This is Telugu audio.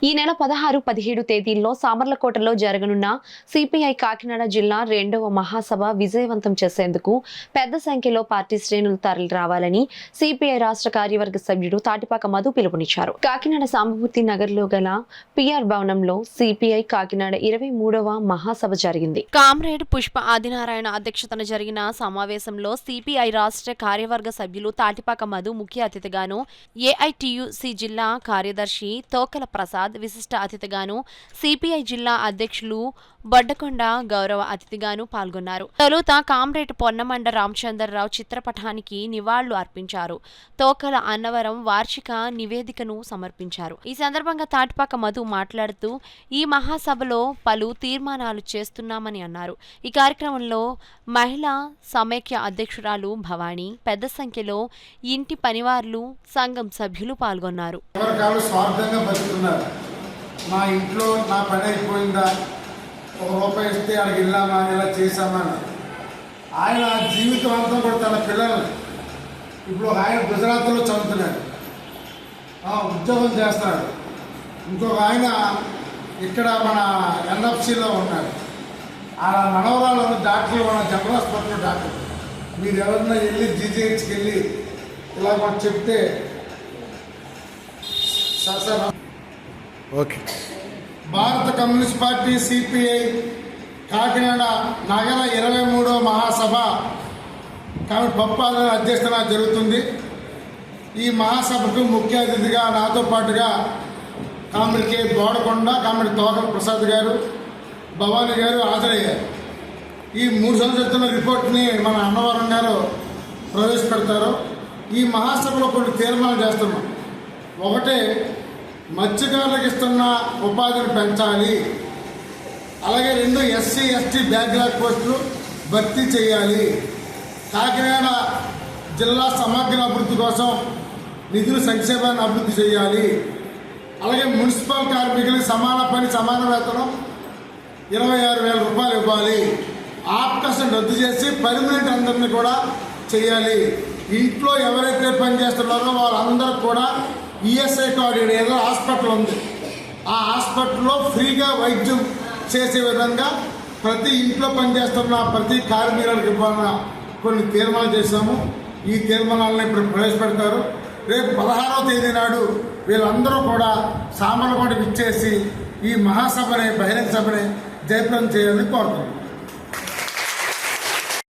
ఈ నెల 16, 17 తేదీల్లో సామర్లకోటలో జరగనున్న సిపిఐ కాకినాడ జిల్లా 2వ మహాసభ విజయవంతం చేసేందుకు పెద్ద సంఖ్యలో పార్టీ శ్రేణులు తరలి రావాలని సిపిఐ రాష్ట్ర కార్యవర్గ సభ్యుడు తాటిపాక మధు పిలుపునిచ్చారు. కాకినాడ సాంబమూర్తి నగర్లో గల పిఆర్ భవనంలో సిపిఐ కాకినాడ 23వ మహాసభ జరిగింది. కామ్రేడ్ పుష్ప ఆదినారాయణ అధ్యక్షతన జరిగిన సమావేశంలో సిపిఐ రాష్ట్ర కార్యవర్గ సభ్యులు తాటిపాక మధు ముఖ్య అతిథిగాను, ఏఐటియుసి జిల్లా కార్యదర్శి తోకల ప్రసాద్ విశిష్ట అతిథిగాను, సిపిఐ జిల్లా అధ్యక్షులు బొడ్డకొండ గౌరవ అతిథిగాను పాల్గొన్నారు. తొలుత కామ్రేడ్ పొన్నమండ రామచంద్రరావు చిత్రపటానికి నివాళులు అర్పించారు. తోకల అన్నవరం వార్షిక నివేదికను సమర్పించారు. ఈ సందర్భంగా తాటిపాక మధు మాట్లాడుతూ ఈ మహాసభలో పలు తీర్మానాలు చేస్తున్నామని అన్నారు. ఈ కార్యక్రమంలో మహిళా సమైక్య అధ్యక్షురాలు భవానీ, పెద్ద సంఖ్యలో ఇంటి పనివార్లు, సంఘం సభ్యులు పాల్గొన్నారు. మా ఇంట్లో నా పని అయిపోయిందా, ₹1 ఇస్తే అక్కడికి వెళ్ళామా, ఇలా చేశామా. ఆయన జీవితం అంతా కూడా తన పిల్లల్ని, ఇప్పుడు ఆయన గుజరాత్లో చదువుతున్నాడు, ఉద్యోగం చేస్తున్నాడు. ఇంకొక ఆయన ఇక్కడ మన ఎన్ఎఫ్సిలో ఉన్నాడు. ఆ మనవరాలను డాక్టర్లు, మన జనరల్ హాస్పిటల్లో డాక్టర్. మీరు ఎవరన్నా వెళ్ళి జీజీహెచ్కి వెళ్ళి ఇలా మాకు చెప్తే సార్. ఓకే. భారత కమ్యూనిస్ట్ పార్టీ సిపిఐ కాకినాడ నగర 23వ మహాసభ కామెడి పప్పాల అధ్యక్షతన జరుగుతుంది. ఈ మహాసభకు ముఖ్య అతిథిగా నాతో పాటుగా కామెడి కే బోడకొండ, కామెడి తోకల ప్రసాద్ గారు, భవానీ గారు హాజరయ్యారు. ఈ 3 సంవత్సరాల రిపోర్ట్ని మన అన్నవరం గారు ప్రవేశపెడతారు. ఈ మహాసభలో కొన్ని తీర్మానాలు చేస్తున్నాం. ఒకటే, మత్స్యకారులకు ఇస్తున్న ఉపాధిని పెంచాలి. అలాగే 2 ఎస్సీ ఎస్టీ బ్యాక్లాగ్ పోస్టులు భర్తీ చేయాలి. కాకినాడ జిల్లా సమగ్ర అభివృద్ధి కోసం నిధుల సంక్షేమాన్ని అభివృద్ధి చేయాలి. అలాగే మున్సిపల్ కార్మికులకు సమాన పని సమాన వేతనం ₹26,000 ఇవ్వాలి. ఆప్కాసం రద్దు చేసి పర్మనెంట్ అందరినీ కూడా చేయాలి. ఇంట్లో ఎవరైతే పనిచేస్తున్నారో వాళ్ళందరూ కూడా ఈఎస్ఐ కార్డు, ఏదో హాస్పిటల్ ఉంది, ఆ హాస్పిటల్లో ఫ్రీగా వైద్యం చేసే విధంగా ప్రతి ఇంట్లో పనిచేస్తున్న ప్రతి కార్మికులకు ఇవ్వాలన్న కొన్ని తీర్మానాలు చేశాము. ఈ తీర్మానాలను ఇప్పుడు ప్రవేశపెడతారు. రేపు 16వ తేదీ నాడు వీళ్ళందరూ కూడా సామర్లకోటకు ఇచ్చేసి ఈ మహాసభని, బహిరంగ సభని జయప్రదం చేయాలని కోరుతున్నాం.